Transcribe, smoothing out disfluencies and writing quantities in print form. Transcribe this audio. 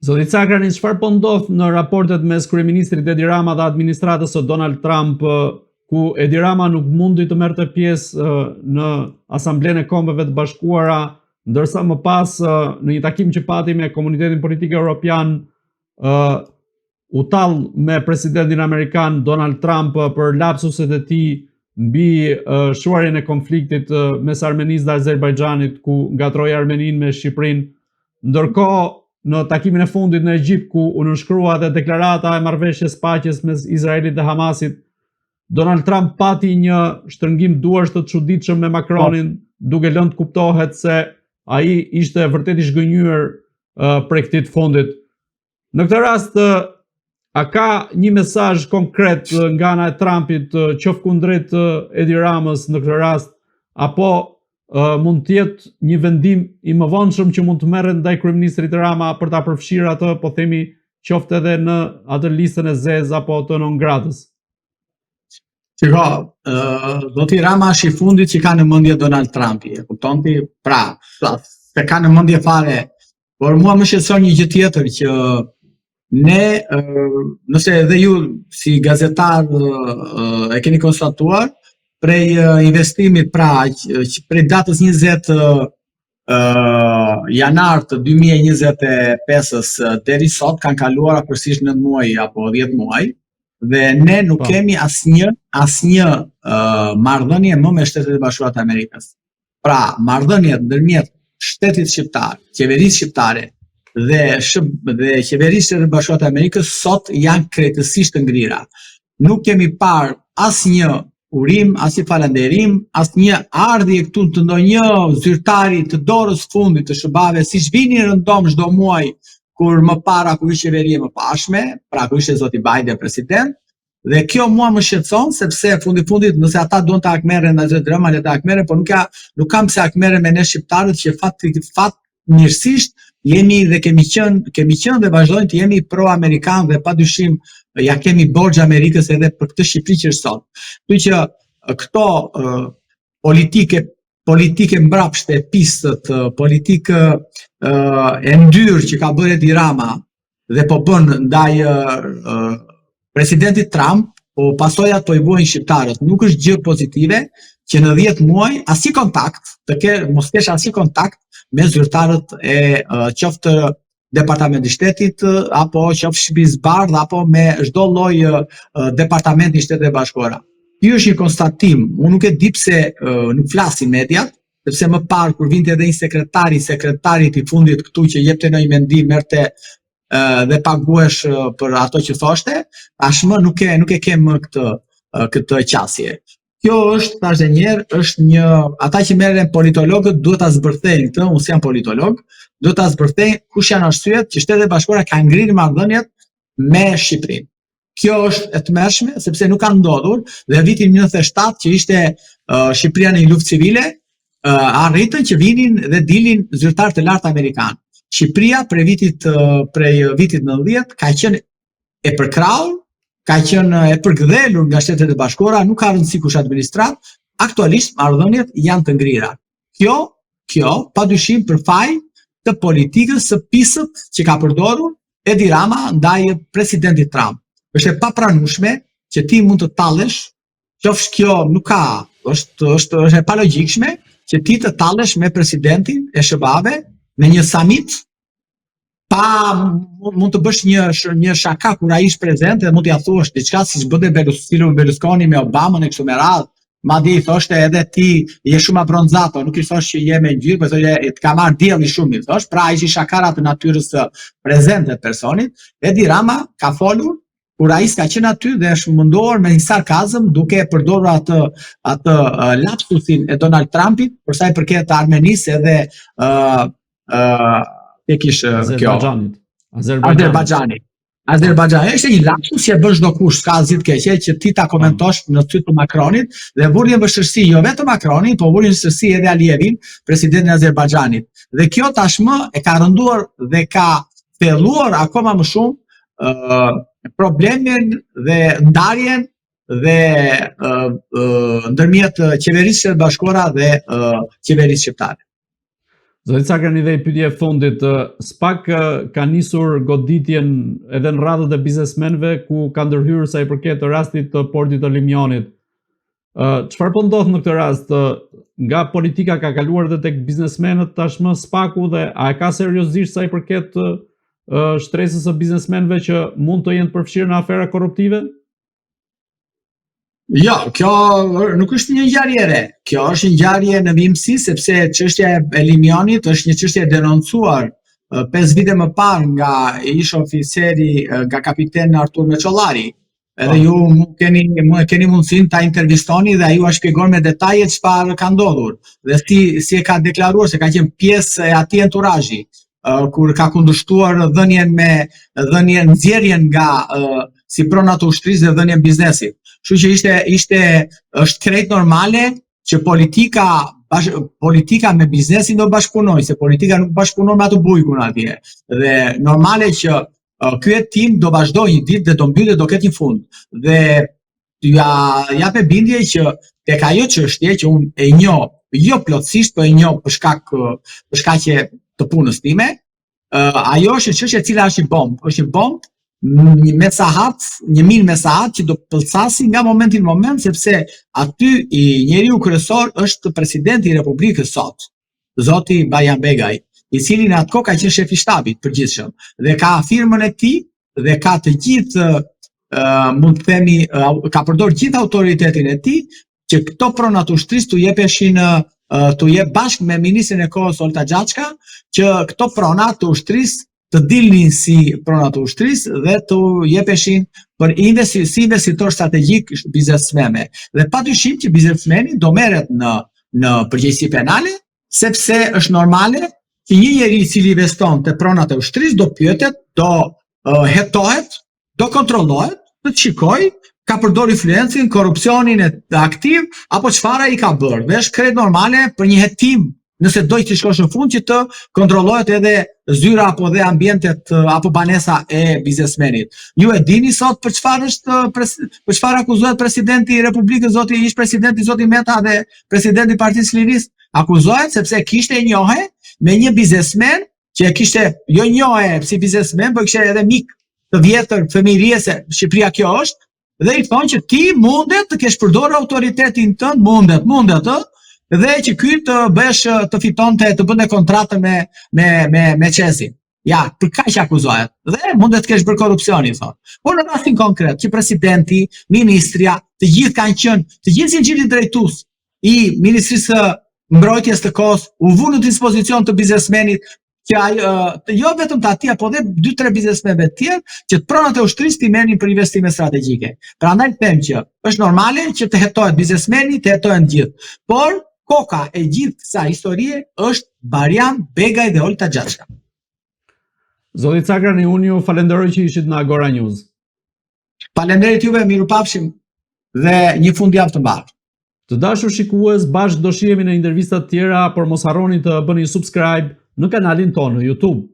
Zoti Cakrani, çfarë po ndodh në raportet mes kryeministrit Edi Rama dhe administratës së Donald Trump, ku Edi Rama nuk mundi të merrte pjesë në Asamblenë e Kombeve të Bashkuara, ndërsa më pas në një takim që pati me komunitetin politik evropian u tall me presidentin amerikan Donald Trump për lapsuset e tij mbi shuarjen e konfliktit mes Armenisë dhe Azerbajxhanit, ku ngatroi Armeninë me Shqipërinë. Ndërkohë, në takimin e fundit në Egjipt, ku u nënshkrua dhe deklarata e marrëveshjes paqes mes Izraelit dhe Hamasit, Donald Trump pati një shtrëngim duarsh të çuditshëm me Macronin, duke lënë të kuptohet se ai ishte vërtet i zhgënjur prej këtij fundit. Në këtë rast, a ka një mesazh konkret nga ana e Trumpit, qoftë kundrejt Edi Ramës në këtë rast, apo mund të jetë një vendim i mëvonshëm që mund të merret ndaj kryeministrit Rama për ta përfshirë atë, po themi, qoftë edhe në atë listën e zezë apo të non gratës? Shiko, zoti Rama është i fundit që ka në mendje Donald Trumpi, e kupton ti? Pra, se ka në mendje fare, por mua më shqetëson një gjë tjetër, që ne, nëse edhe ju si gazetar e keni konstatuar, prej investimit, pra prej datës 20 janar të 2025-ës deri sot kanë kaluar përsish 9 muaj apo 10 muaj, dhe ne nuk kemi asnjë marrëdhënie më me Shtetet e Bashkuara të Amerikës. Pra, marrëdhëniet ndërmjet Shtetit shqiptar, qeverisë shqiptare dhe qeverisë të Bashkuara të Amerikës sot janë krejtësisht të ngrira. Nuk kemi parë asnjë urim, asnjë falënderim, asnjë ardhje këtu të ndonjë zyrtari të dorës fundit të SBA-ve, siç vinin rëndom çdo muaj kur më para kur ishte qeveria më pashme, pra kur ishte zoti Biden president, dhe kjo mua më shqetëson, sepse fundit nëse ata duan të akmerren ndaj zotit Rama, le të akmerren, por nuk kam pse akmerren me ne shqiptarët që fat mirësisht jemi dhe kemi qenë dhe vazhdojmë të jemi pro-amerikan dhe padyshim ja kemi borxh Amerikës edhe për këtë Shqipëri që është sot. Kështu që këto politike mbrapshte, pistët, politikë e ndyrë që ka bërë Edi Rama dhe po bën ndaj presidentit Trump, po pasojat po i vuajnë shqiptarët. Nuk është gjë pozitive që në 10 muaj asnjë kontakt, mos kesh asnjë kontakt me zyrtarët e qoftë Departamenti i Shtetit apo qoftë Shqipërisë Bardh apo me çdo lloj departamenti i Shtetit e Bashkuara. Ky është një konstatim. Unë nuk e di pse nuk flasin mediat, sepse më parë kur vinte edhe një sekretarit i fundit këtu që jepte një mendim, merrte dhe paguhesh për ato që thoshte, tashmë nuk e kem këtë qasje. Kjo është, thash edhe një herë, është një, ata që merren politologët duhet ta zbërthejnë këtë, unë jam politolog, duhet ta zbërthejnë kush janë arsyet që Shtetet e Bashkuara kanë ngrirë marrëdhëniet me Shqipërinë. Kjo është e tmerrshme, sepse nuk ka ndodhur, dhe vitin 1997 që ishte Shqipëria në një luftë civile, arritën që vinin dhe dilin zyrtar të lartë amerikanë. Shqipëria prej vitit 90 ka qenë e përkrahur, ka qenë e përgdhelur nga Shtetet e Bashkuara, nuk ka rëndësi kush administrat, aktualisht marrëdhëniet janë të ngrira. Kjo padyshim për faj të politikës së pisët që ka përdorur Edi Rama ndaj presidentit Trump. Është e papranueshme që ti mund të tallesh, qofsh kjo nuk ka, është e palogjikshme që ti të tallesh me presidentin e SBA-ve në një summit, pa mund të bësh një shaka kur ai është prezent dhe mund t'ia thuash diçka siç bënte Berlusconi me Obamën e kështu me radhë. Madje i thoshte edhe ti je shumë abronzato, nuk i thosh që je me ngjyrë, por thoshte të ka marrë dielli shumë, i thosh. Pra ai ishte shakara të natyrës së prezente të personit. Edi Rama ka folur kur ai s'ka qenë aty dhe është munduar me një sarkazëm duke përdorur atë lapsusin e Donald Trumpit për sa i përket Armenisë edhe Azerbajxhani. Është një lapsus që bën çdo kush, ka asgjë të keqe që ti ta komentosh në syt të Macronit dhe vurje vështirësi jo vetëm Macronin, po vurje vështirësi edhe Aliyevin, presidentin e Azerbajxhanit. Dhe kjo tashmë e ka rënduar dhe ka thelluar akoma më shumë problemin dhe ndarjen dhe ndërmjet qeverisë së Bashkuara dhe qeverisë shqiptare. Zoti Cakrani, dhe i pyetje e fundit, SPAK ka nisur goditjen edhe në radhët e biznesmenëve ku ka ndërhyrë sa i përket rastit të portit të Limionit. Çfarë po ndodh në këtë rast? Nga politika ka kaluar edhe tek biznesmenët tashmë SPAK-u, dhe a e ka seriozisht sa i përket shtresës së biznesmenëve që mund të jenë përfshirë në afera korruptive? Jo, kjo nuk është një ngjarje e re. Kjo është një ngjarje në vimësi, sepse çështja e Limionit është një çështje e denoncuar 5 vite më parë nga ish oficeri, nga kapiteni Artur Meçollari. Edhe ju keni mundësinë ta intervistoni dhe ai ju shpjegon me detaje çfarë ka ndodhur. Dhe si e ka deklaruar se ka qenë pjesë e atij enturazhi, kur ka kundërshtuar nxjerrjen nga si pronat e ushtrisë dhe dhënien biznesit. Kështu që është krejt normale që politika me biznesin do bashkëpunoj, se politika nuk bashkëpunon me atë bujkun atje. Dhe normale që ky hetim do vazhdojë një ditë dhe do mbytet, do ketë një fund. Dhe ja pe bindje që tek ajo çështje që unë e njoh, jo plotësisht, po e njoh për shkaqe të punës time, ajo është çështje e cila është një bombë. Është një bombë, një minë me sahat që do pëlcasi nga momenti në moment, sepse aty njeriu kryesor është presidenti i Republikës sot, zoti Bajan Begaj, i cili në atë kohë ka qenë shef i shtabit përgjithshëm dhe ka firmën e tij dhe ka të gjithë, mund të themi, ka përdor gjithë autoritetin e tij që këto pronat ushtrisë t'u jep bashkë me ministrin e kohës Olta Xhaçka, që këto pronat të ushtrisë të dilnin si pronat të ushtrisë dhe t'u jepeshin për si investitor strategjik biznesmenëve. Dhe padyshim që biznesmeni do merret në përgjegjësi penale, sepse është normale që një njeri i cili investon te pronat e ushtrisë do pyetet, do hetohet, do kontrollohet, do të shikojë ka përdor influencën, korrupsionin e aktiv apo çfarë ai ka bërë. Dhe është krejt normale për një hetim, nëse do të shkosh në fund, që të kontrollohet edhe zyra apo dhe ambientet apo banesa e biznesmenit. Ju e dini sot për çfarë akuzohet presidenti i Republikës, ish presidenti zoti Meta dhe presidenti i Partisë së Lirisë? Akuzohet sepse kishte njohje me një biznesmen që e kishte jo njohje si biznesmen, por kishte edhe mik të vjetër fëmijërie, se Shqipëria kjo është, dhe i thonë që ti mundet të kesh përdorur autoritetin tënd, mundet, dhe që ky të fitonte, të bënte kontratën me Çesin. Ja, për kaq akuzohet. Dhe mundet të kesh bërë korrupsioni, thonë. Por në rastin konkret, që presidenti, ministria, të gjithë zinxhiri drejtues i Ministrisë së Mbrojtjes të kohës u vu në dispozicion të biznesmenit, që jo vetëm të atij, po dhe 2-3 biznesmenëve të tjerë, që të pronat e ushtrisë t'i merrnin për investime strategjike. Prandaj them që është normale që të hetohet biznesmeni, të hetohen gjithë. Por koka e gjithë kësaj historie është Barian Begaj dhe Olta Xhaçka. Zoti Cakrani, unë ju falenderoj që ishit në Agora News. Faleminderit juve, mirupafshim dhe një fundjavë të mbarë. Të dashur shikues, bashkë do shihemi në intervista të tjera, por mos harroni të bëni subscribe në kanalin tonë në YouTube.